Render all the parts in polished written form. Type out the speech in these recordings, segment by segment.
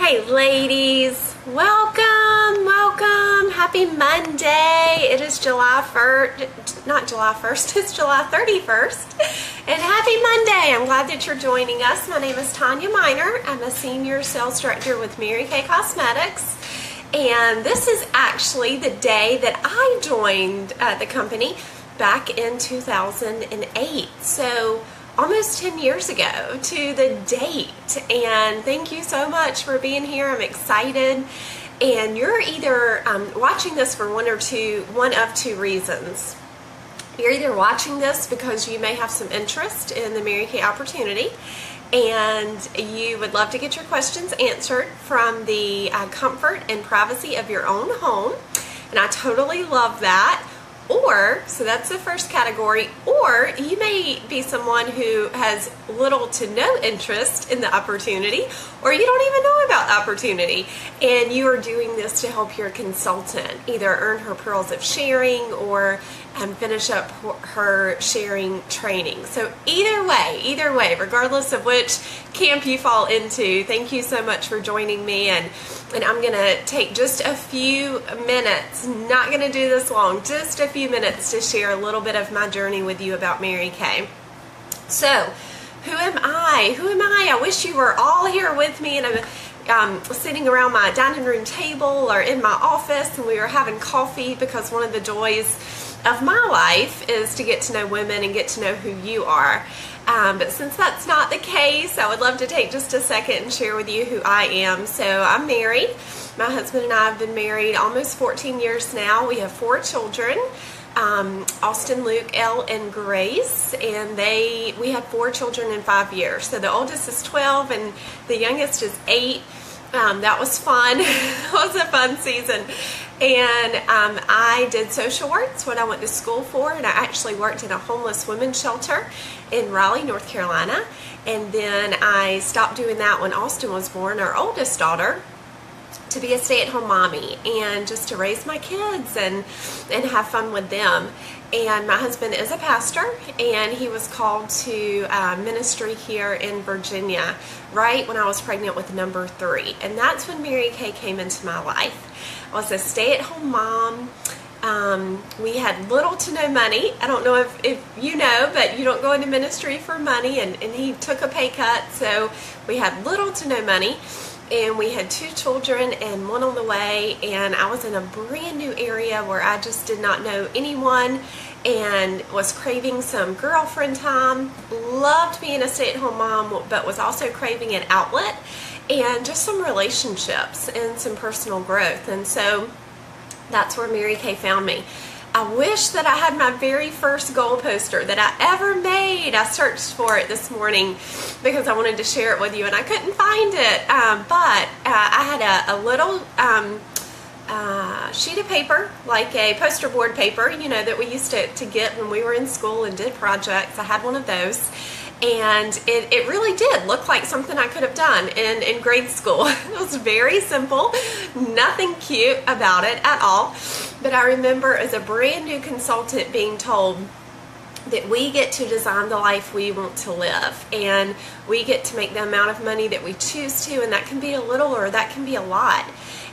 Hey ladies, welcome, happy Monday. It is July 1st, not July 1st, it's July 31st, and happy Monday. I'm glad that you're joining us. My name is Tonya Miner. I'm a Senior Sales Director with Mary Kay Cosmetics, and this is actually the day that I joined the company back in 2008. So almost 10 years ago to the date, and thank you so much for being here. I'm excited, and you're either watching this for one of two reasons. You're either watching this because you may have some interest in the Mary Kay opportunity and you would love to get your questions answered from the comfort and privacy of your own home, and I totally love that. Or, so that's the first category, or you may be someone who has little to no interest in the opportunity, or you don't even know about the opportunity, and you are doing this to help your consultant either earn her pearls of sharing or finish up her sharing training. So either way, regardless of which camp you fall into, thank you so much for joining me, and I'm gonna take just a few minutes, not gonna do this long, just a few minutes to share a little bit of my journey with you about Mary Kay. So, who am I? I wish you were all here with me, and I'm sitting around my dining room table or in my office, and we were having coffee, because one of the joys of my life is to get to know women and get to know who you are. But since that's not the case, I would love to take just a second and share with you who I am. So I'm married. My husband and I have been married almost 14 years now. We have 4 children, Austin, Luke, Elle, and Grace, and we had 4 children in 5 years. So the oldest is 12 and the youngest is 8. That was fun. It was a fun season. And I did social work. That's what I went to school for, and I actually worked in a homeless women's shelter in Raleigh, North Carolina. And then I stopped doing that when Austin was born, our oldest daughter, to be a stay-at-home mommy and just to raise my kids and have fun with them. And my husband is a pastor, and he was called to ministry here in Virginia right when I was pregnant with number 3. And that's when Mary Kay came into my life. I was a stay-at-home mom. We had little to no money. I don't know if you know, but you don't go into ministry for money, and he took a pay cut, so we had little to no money. And we had 2 children and 1 on the way, and I was in a brand new area where I just did not know anyone and was craving some girlfriend time. Loved being a stay-at-home mom, but was also craving an outlet and just some relationships and some personal growth. And so that's where Mary Kay found me. I wish that I had my very first goal poster that I ever made. I searched for it this morning because I wanted to share it with you, and I couldn't find it. But I had a little sheet of paper, like a poster board paper, you know, that we used to get when we were in school and did projects. I had one of those. And it really did look like something I could have done in grade school. It was very simple, nothing cute about it at all. But I remember as a brand new consultant being told that we get to design the life we want to live, and we get to make the amount of money that we choose to, and that can be a little or that can be a lot.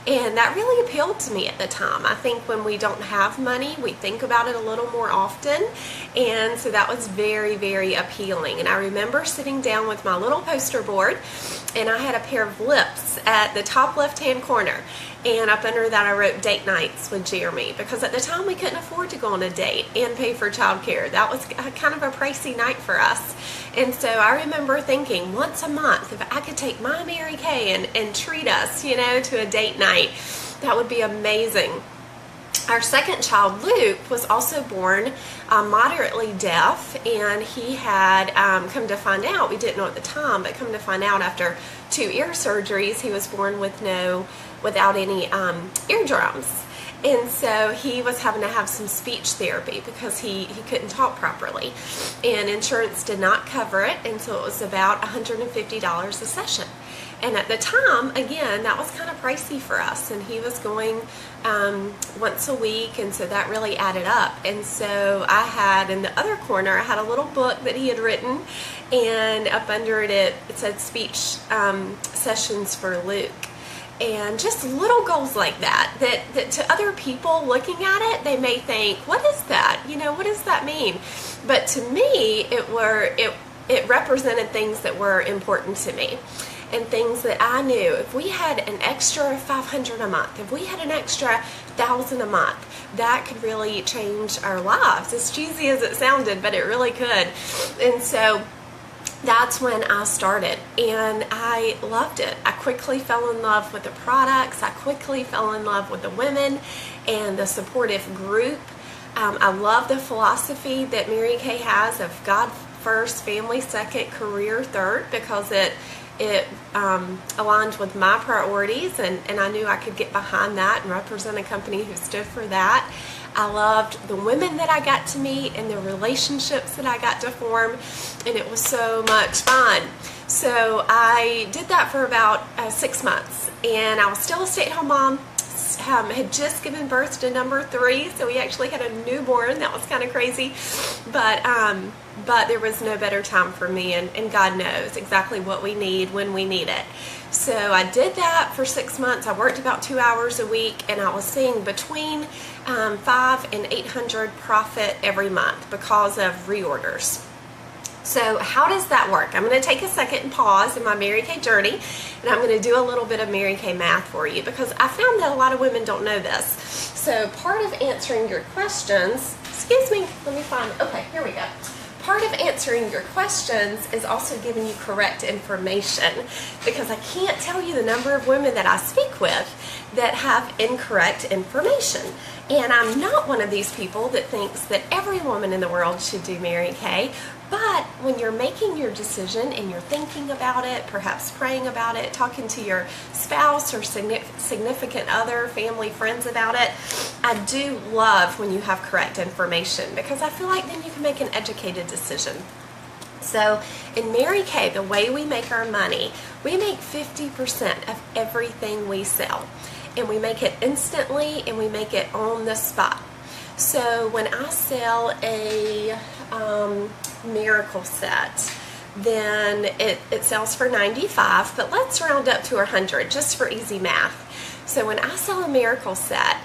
And that really appealed to me at the time. I think when we don't have money, we think about it a little more often. And so that was very, very appealing. And I remember sitting down with my little poster board, and I had a pair of lips at the top left-hand corner. And up under that I wrote date nights with Jeremy, because at the time we couldn't afford to go on a date and pay for childcare. That was kind of a pricey night for us. And so I remember thinking, once a month, if I could take my Mary Kay and treat us, you know, to a date night, that would be amazing. Our second child, Luke, was also born moderately deaf, and he had come to find out, we didn't know at the time, but come to find out after 2 ear surgeries, he was born without any eardrums. And so he was having to have some speech therapy because he couldn't talk properly, and insurance did not cover it, and so it was about $150 a session. And at the time, again, that was kind of pricey for us, and he was going once a week, and so that really added up. And so I had, in the other corner, I had a little book that he had written, and up under it, it said speech sessions for Luke. and just little goals like that to other people looking at it, they may think, what is that? What does that mean? But to me, it represented things that were important to me, and things that I knew if we had an extra $500 a month, if we had an extra $1,000 a month, that could really change our lives. As cheesy as it sounded, but it really could. And so that's when I started, and I loved it. I quickly fell in love with the products. I quickly fell in love with the women and the supportive group. I love the philosophy that Mary Kay has of God first, family second, career third, because it aligned with my priorities, and I knew I could get behind that and represent a company who stood for that. I loved the women that I got to meet and the relationships that I got to form, and it was so much fun. So I did that for about 6 months, and I was still a stay-at-home mom. Had just given birth to number 3, so we actually had a newborn. That was kind of crazy, but there was no better time for me, and God knows exactly what we need when we need it. So I did that for 6 months. I worked about 2 hours a week, and I was seeing between $500 and $800 profit every month because of reorders. So how does that work? I'm going to take a second and pause in my Mary Kay journey, and I'm going to do a little bit of Mary Kay math for you, because I found that a lot of women don't know this. So part of answering your questions, excuse me, let me find, okay, here we go. Part of answering your questions is also giving you correct information, because I can't tell you the number of women that I speak with that have incorrect information. And I'm not one of these people that thinks that every woman in the world should do Mary Kay. But when you're making your decision and you're thinking about it, perhaps praying about it, talking to your spouse or significant other, family, friends about it, I do love when you have correct information, because I feel like then you can make an educated decision. So in Mary Kay, the way we make our money, we make 50% of everything we sell. And we make it instantly, and we make it on the spot. So when I sell a miracle set, then it sells for $95, but let's round up to $100 just for easy math. So when I sell a miracle set,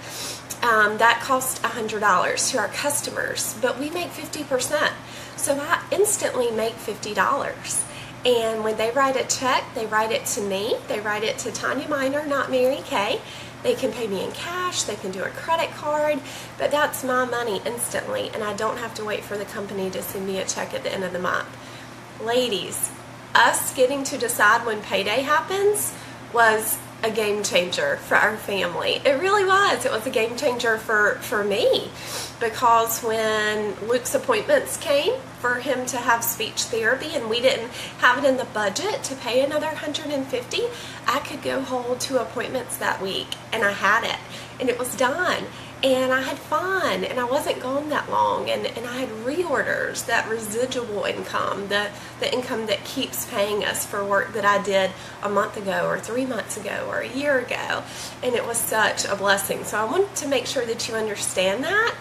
that costs $100 to our customers, but we make 50%. So I instantly make $50. And when they write a check, they write it to me. They write it to Tonya Minor, not Mary Kay. They can pay me in cash, they can do a credit card, but that's my money instantly, and I don't have to wait for the company to send me a check at the end of the month. Ladies, us getting to decide when payday happens was a game changer for our family. It really was. It was a game changer for me, because when Luke's appointments came for him to have speech therapy and we didn't have it in the budget to pay another $150, I could go hold 2 appointments that week, and I had it, and it was done. And I had fun, and I wasn't gone that long, and I had reorders, that residual income, the income that keeps paying us for work that I did a month ago or 3 months ago or a year ago, and it was such a blessing. So I wanted to make sure that you understand that.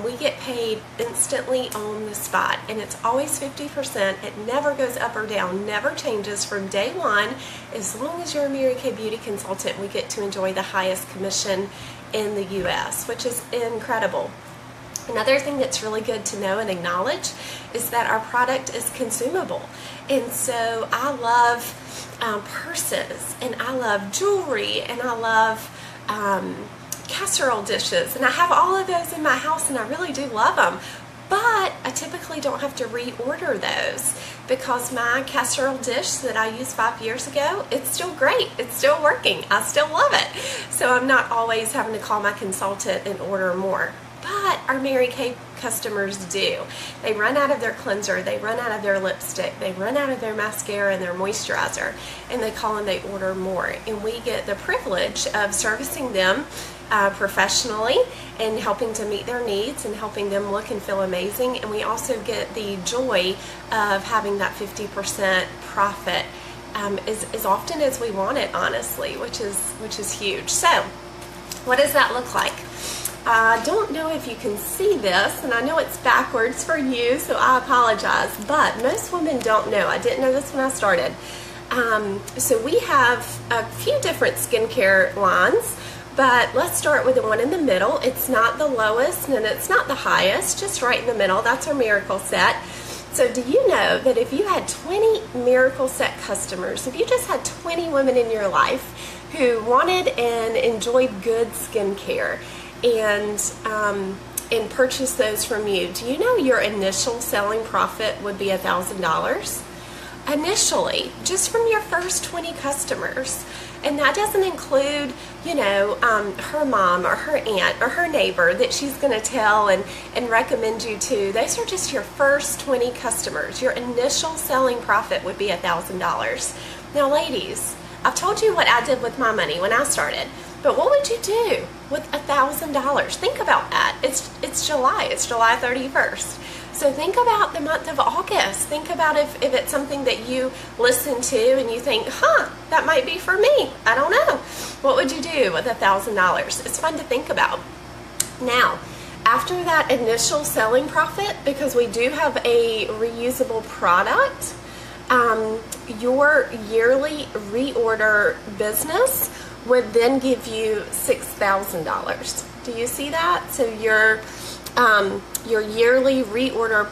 We get paid instantly on the spot, and it's always 50%. It never goes up or down, never changes from day one. As long as you're a Mary Kay beauty consultant, we get to enjoy the highest commission in the U.S., which is incredible. Another thing that's really good to know and acknowledge is that our product is consumable. And so I love purses, and I love jewelry, and I love casserole dishes, and I have all of those in my house, and I really do love them. But I typically don't have to reorder those, because my casserole dish that I used 5 years ago, it's still great. It's still working. I still love it. So I'm not always having to call my consultant and order more. But our Mary Kay customers do. They run out of their cleanser, they run out of their lipstick, they run out of their mascara and their moisturizer, and they call and they order more. And we get the privilege of servicing them professionally and helping to meet their needs and helping them look and feel amazing. And we also get the joy of having that 50% profit as often as we want it, honestly, which is huge. So what does that look like? I don't know if you can see this, and I know it's backwards for you, so I apologize, but most women don't know. I didn't know this when I started. So we have a few different skincare lines, but let's start with the one in the middle. It's not the lowest and it's not the highest, just right in the middle. That's our Miracle Set. So do you know that if you had 20 Miracle Set customers, if you just had 20 women in your life who wanted and enjoyed good skincare and purchased those from you, do you know your initial selling profit would be $1,000? Initially, just from your first 20 customers. And that doesn't include, you know, her mom or her aunt or her neighbor that she's going to tell and recommend you to. Those are just your first 20 customers. Your initial selling profit would be $1,000. Now, ladies, I've told you what I did with my money when I started, but what would you do with $1,000? Think about that. It's July. It's July 31st. So think about the month of August. Think about if it's something that you listen to and you think, that might be for me. I don't know. What would you do with $1,000? It's fun to think about. Now, after that initial selling profit, because we do have a reusable product, your yearly reorder business would then give you $6,000. Do you see that? So your yearly reorder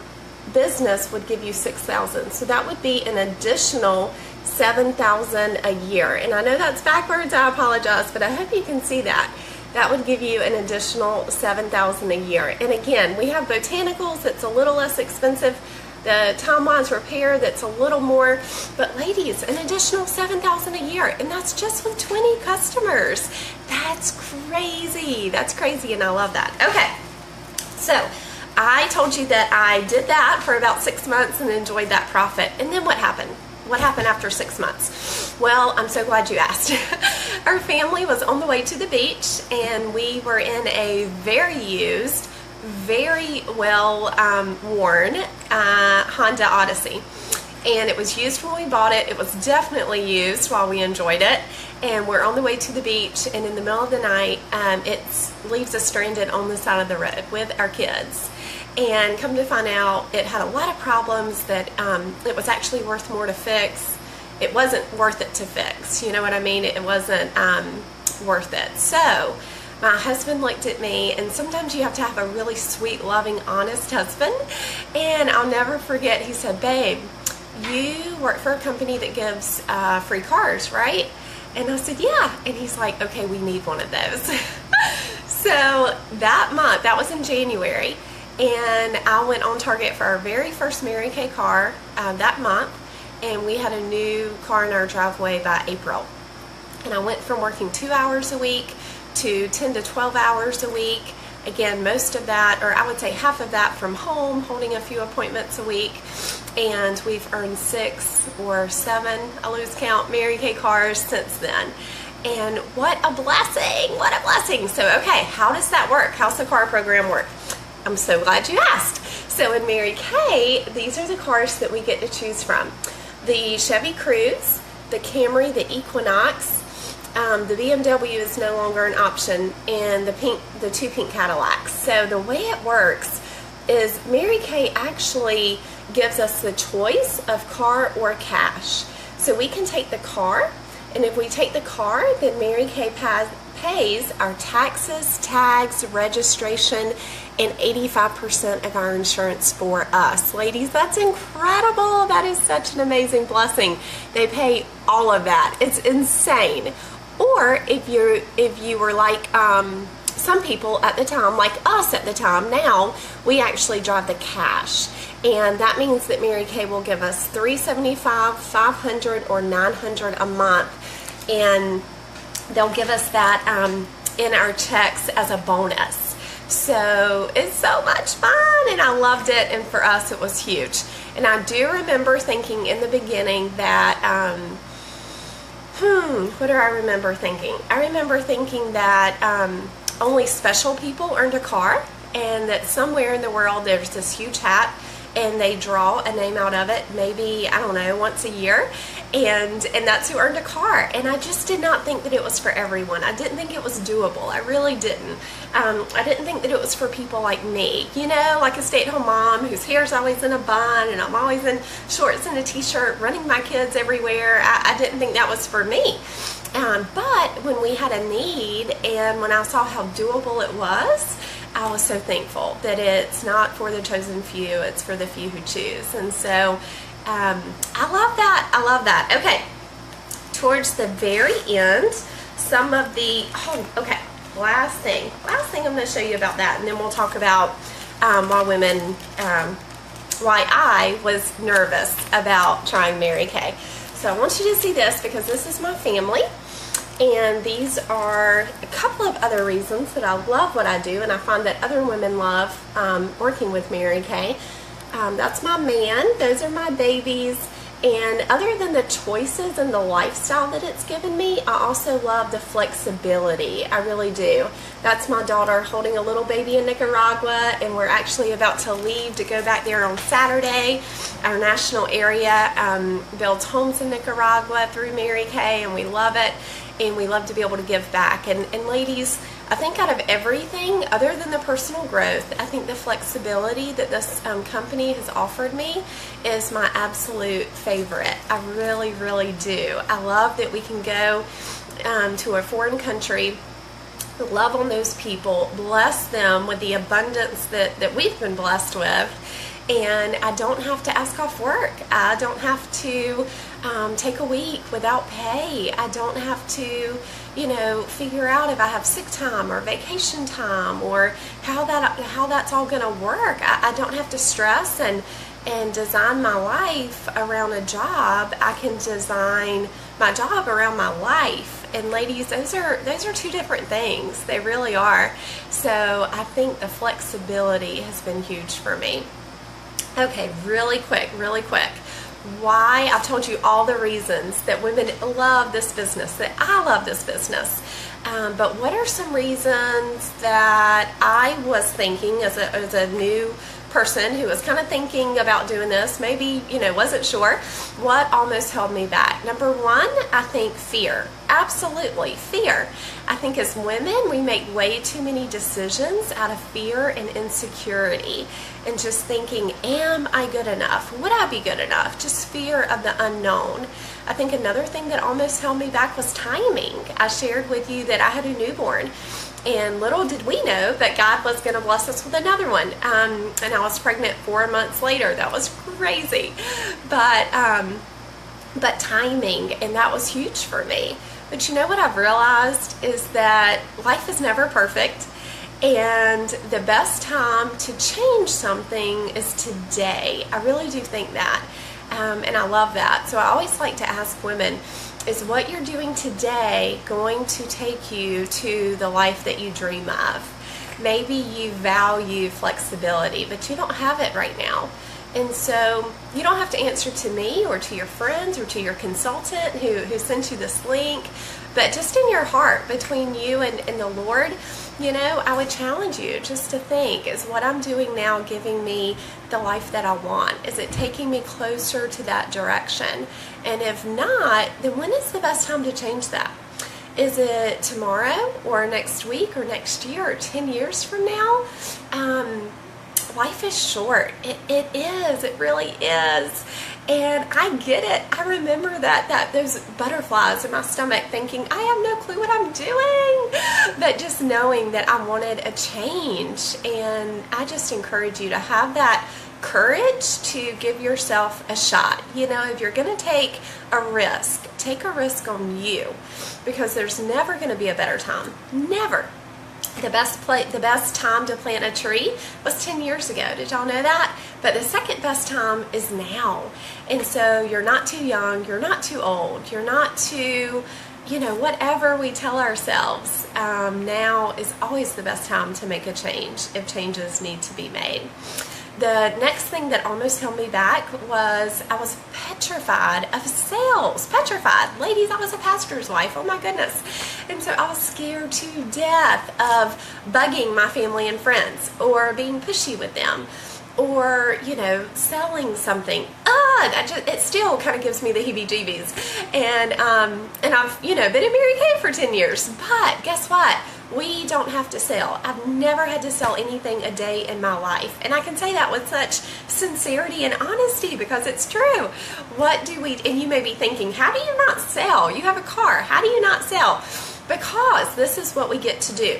business would give you $6,000. So that would be an additional $7,000 a year. And I know that's backwards, I apologize, but I hope you can see that. That would give you an additional $7,000 a year. And again, we have botanicals that's a little less expensive. The time-wise repair, that's a little more. But ladies, an additional $7,000 a year. And that's just with 20 customers. That's crazy. That's crazy, and I love that. Okay. So I told you that I did that for about 6 months and enjoyed that profit. And then what happened? What happened after 6 months? Well, I'm so glad you asked. Our family was on the way to the beach, and we were in a very used, very well worn Honda Odyssey. And it was used when we bought it. It was definitely used while we enjoyed it. And we're on the way to the beach, and in the middle of the night, it leaves us stranded on the side of the road with our kids. And come to find out, it had a lot of problems that it was actually worth more to fix. It wasn't worth it to fix. You know what I mean? It wasn't worth it. So my husband looked at me, and sometimes you have to have a really sweet, loving, honest husband. And I'll never forget, he said, "Babe, you work for a company that gives free cars, right?" And I said, "Yeah." And he's like, "Okay, we need one of those." So that month, that was in January, and I went on Target for our very first Mary Kay car that month, and we had a new car in our driveway by April. And I went from working 2 hours a week to 10 to 12 hours a week. Again, most of that, or I would say half of that, from home, holding a few appointments a week. And we've earned 6 or 7, I lose count, Mary Kay cars since then. And what a blessing, what a blessing. So, okay, how does that work? How's the car program work? I'm so glad you asked. So in Mary Kay, these are the cars that we get to choose from. The Chevy Cruze, the Camry, the Equinox, the BMW is no longer an option, and the 2 pink Cadillacs. So the way it works is Mary Kay actually gives us the choice of car or cash. So we can take the car, and if we take the car, then Mary Kay pays our taxes, tags, registration, and 85% of our insurance for us. Ladies, that's incredible. That is such an amazing blessing. They pay all of that. It's insane. Or if you were like some people at the time, like us at the time, now we actually drive the cash. And that means that Mary Kay will give us $375, $500, or $900 a month. And they'll give us that in our checks as a bonus. So it's so much fun, and I loved it, and for us it was huge. And I do remember thinking in the beginning that, what do I remember thinking? I remember thinking that only special people earned a car, and that somewhere in the world there's this huge hat, and they draw a name out of it, maybe, I don't know, once a year. and that's who earned a car. And I just did not think that it was for everyone. I didn't think it was doable. I really didn't. I didn't think that it was for people like me, you know, like a stay-at-home mom whose hair's always in a bun and I'm always in shorts and a t-shirt running my kids everywhere. I didn't think that was for me. But when we had a need and when I saw how doable it was, I was so thankful that it's not for the chosen few, it's for the few who choose. And so I love that. I love that. Okay, towards the very end, some of the, last thing I'm going to show you about that, and then we'll talk about why I was nervous about trying Mary Kay. So I want you to see this because this is my family. And these are a couple of other reasons that I love what I do, and I find that other women love working with Mary Kay. That's my man, those are my babies, and other than the choices and the lifestyle that it's given me, I also love the flexibility. I really do. That's my daughter holding a little baby in Nicaragua, and we're actually about to leave to go back there on Saturday. Our national area builds homes in Nicaragua through Mary Kay, and we love it. And we love to be able to give back. And ladies, I think out of everything other than the personal growth, I think the flexibility that this company has offered me is my absolute favorite. I really, really do. I love that we can go to a foreign country, love on those people, bless them with the abundance that we've been blessed with, and I don't have to ask off work. I don't have to take a week without pay. I don't have to, you know, figure out if I have sick time or vacation time or how that's all going to work. I don't have to stress and design my life around a job. I can design my job around my life. And ladies, those are two different things. They really are. So I think the flexibility has been huge for me. Okay, really quick. Why? I've told you all the reasons that women love this business, that I love this business. But what are some reasons that I was thinking as a new person who was kind of thinking about doing this, maybe, you know, wasn't sure, what almost held me back? Number one, I think fear. Absolutely, fear. I think as women, we make way too many decisions out of fear and insecurity and just thinking, am I good enough? Would I be good enough? Just fear of the unknown. I think another thing that almost held me back was timing. I shared with you that I had a newborn, and little did we know that God was going to bless us with another one. And I was pregnant 4 months later. That was crazy. But timing, and that was huge for me. But you know what I've realized is that life is never perfect. And the best time to change something is today. I really do think that. And I love that. So I always like to ask women, is what you're doing today going to take you to the life that you dream of? Maybe you value flexibility, but you don't have it right now. And so you don't have to answer to me or to your friends or to your consultant who sent you this link, but just in your heart, between you and the Lord, you know, I would challenge you just to think, is what I'm doing now giving me the life that I want? Is it taking me closer to that direction? And if not, then when is the best time to change that? Is it tomorrow or next week or next year or 10 years from now? Life is short. It is. It really is. And I get it. I remember that those butterflies in my stomach thinking, I have no clue what I'm doing. But just knowing that I wanted a change. And I just encourage you to have that courage to give yourself a shot. You know, if you're going to take a risk, take a risk on you. Because there's never going to be a better time. Never. The best time to plant a tree was 10 years ago. Did y'all know that? But the second best time is now. And so you're not too young, you're not too old, you're not too, you know, whatever we tell ourselves. Now is always the best time to make a change if changes need to be made. The next thing that almost held me back was I was petrified of sales. Petrified. Ladies, I was a pastor's wife. Oh my goodness. And so I was scared to death of bugging my family and friends or being pushy with them or, you know, selling something. it still kind of gives me the heebie-jeebies. And I've, been in Mary Kay for 10 years. But guess what? We don't have to sell. I've never had to sell anything a day in my life. And I can say that with such sincerity and honesty because it's true. What do we, and you may be thinking, how do you not sell? You have a car. How do you not sell? Because this is what we get to do.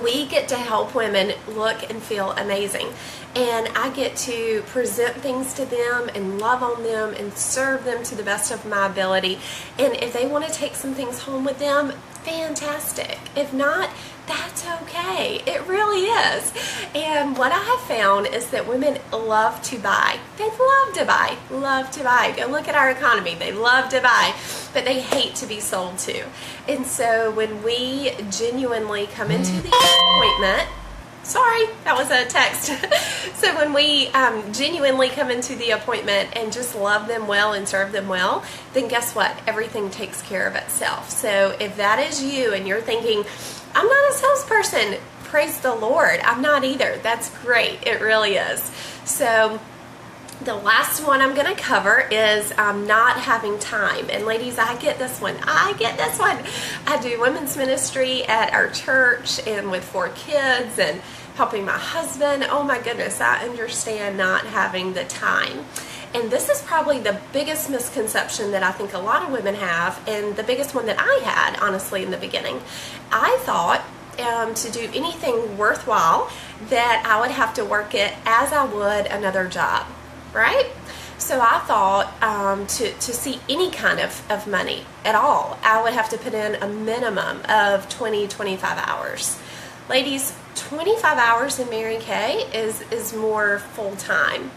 We get to help women look and feel amazing. And I get to present things to them and love on them and serve them to the best of my ability. And if they want to take some things home with them, fantastic. If not, that's okay. It really is. And what I have found is that women love to buy. They love to buy. Love to buy. Go look at our economy. They love to buy, but they hate to be sold to. And so when we genuinely come into the appointment, sorry, that was a text. So when we genuinely come into the appointment and just love them well and serve them well, then guess what? Everything takes care of itself. So if that is you and you're thinking, I'm not a salesperson, praise the Lord. I'm not either. That's great. It really is. So the last one I'm going to cover is not having time. And ladies, I get this one. I do women's ministry at our church and with 4 kids and helping my husband. Oh my goodness, I understand not having the time. And this is probably the biggest misconception that I think a lot of women have, and the biggest one that I had, honestly, in the beginning. I thought to do anything worthwhile that I would have to work it as I would another job, right? So I thought to see any kind of money at all, I would have to put in a minimum of 25 hours. Ladies, 25 hours in Mary Kay is more full-time.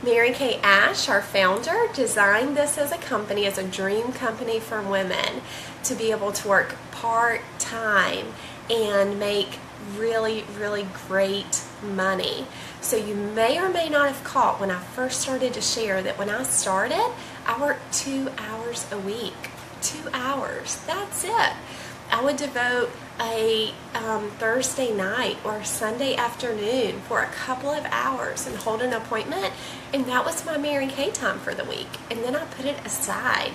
Mary Kay Ash, our founder, designed this as a company, as a dream company for women to be able to work part-time and make really, really great money. So you may or may not have caught when I first started to share that when I started, I worked 2 hours a week. 2 hours. That's it. I would devote a Thursday night or Sunday afternoon for a couple of hours and hold an appointment, and that was my Mary Kay time for the week. And then I put it aside.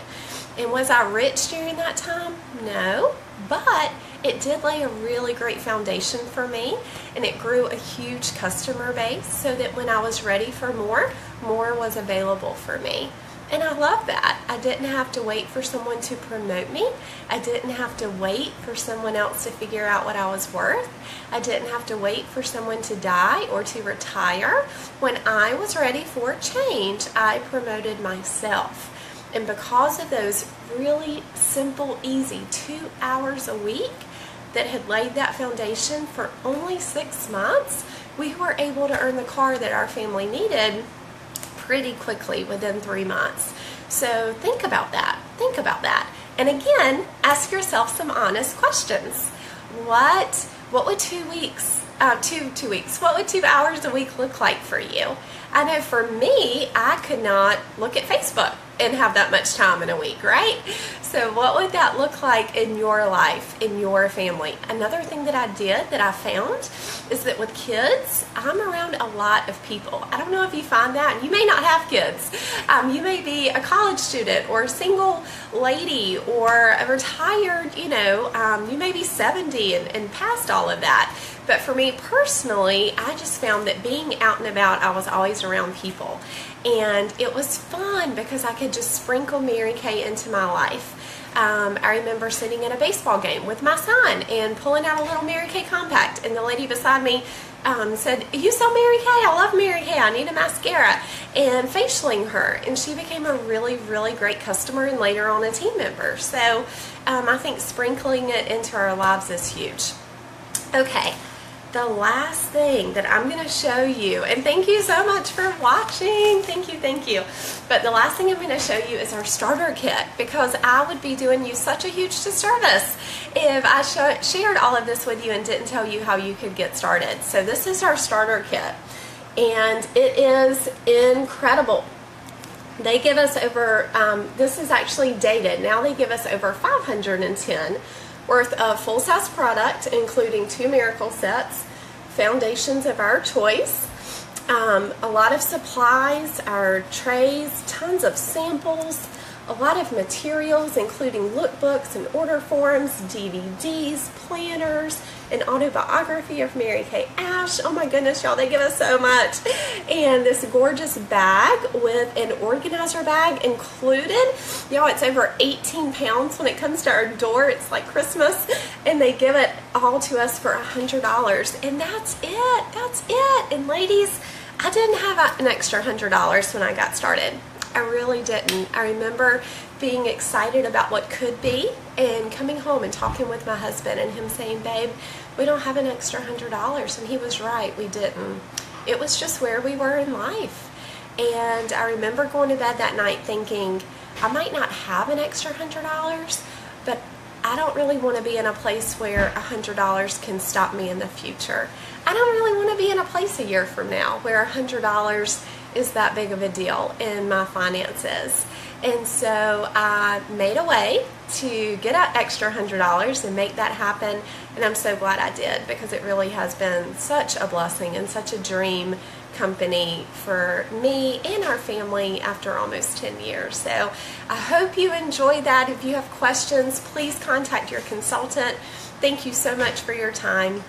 And was I rich during that time? No, but it did lay a really great foundation for me, and it grew a huge customer base so that when I was ready for more was available for me. And I love that. I didn't have to wait for someone to promote me. I didn't have to wait for someone else to figure out what I was worth. I didn't have to wait for someone to die or to retire. When I was ready for change, I promoted myself. And because of those really simple, easy 2 hours a week that had laid that foundation for only 6 months, we were able to earn the car that our family needed pretty quickly within 3 months. So think about that. Think about that. And again, ask yourself some honest questions. What would 2 weeks, what would 2 hours a week look like for you? I know for me, I could not look at Facebook and have that much time in a week, right? So what would that look like in your life, in your family? Another thing that I did that I found is that with kids, I'm around a lot of people. I don't know if you find that. You may not have kids. You may be a college student or a single lady or a retired, you may be 70 and past all of that. But for me personally, I just found that being out and about, I was always around people. And it was fun because I could just sprinkle Mary Kay into my life. I remember sitting in a baseball game with my son and pulling out a little Mary Kay compact, and the lady beside me said, "You sell Mary Kay? I love Mary Kay. I need a mascara," and facialing her, and she became a really, really great customer and later on a team member. So I think sprinkling it into our lives is huge. Okay. The last thing that I'm going to show you, and thank you so much for watching, thank you, but the last thing I'm going to show you is our starter kit, because I would be doing you such a huge disservice if I shared all of this with you and didn't tell you how you could get started. So this is our starter kit, and it is incredible. They give us over, this is actually dated, now they give us over 510 worth of full-size product, including 2 miracle sets, foundations of our choice, A lot of supplies, our trays, tons of samples, a lot of materials including lookbooks and order forms, DVDs, planners, an autobiography of Mary Kay Ash. Oh my goodness, y'all, they give us so much. And this gorgeous bag with an organizer bag included. Y'all, it's over 18 pounds when it comes to our door. It's like Christmas. And they give it all to us for $100. And that's it. That's it. And ladies, I didn't have an extra $100 when I got started. I really didn't. I remember being excited about what could be and coming home and talking with my husband and him saying, babe, we don't have an extra $100. And he was right, we didn't. It was just where we were in life. And I remember going to bed that night thinking, I might not have an extra $100, but I don't really want to be in a place where $100 can stop me in the future. I don't really want to be in a place a year from now where $100 is that big of a deal in my finances. And so I made a way to get an extra $100 and make that happen. And I'm so glad I did, because it really has been such a blessing and such a dream company for me and our family after almost 10 years. So I hope you enjoyed that. If you have questions, please contact your consultant. Thank you so much for your time.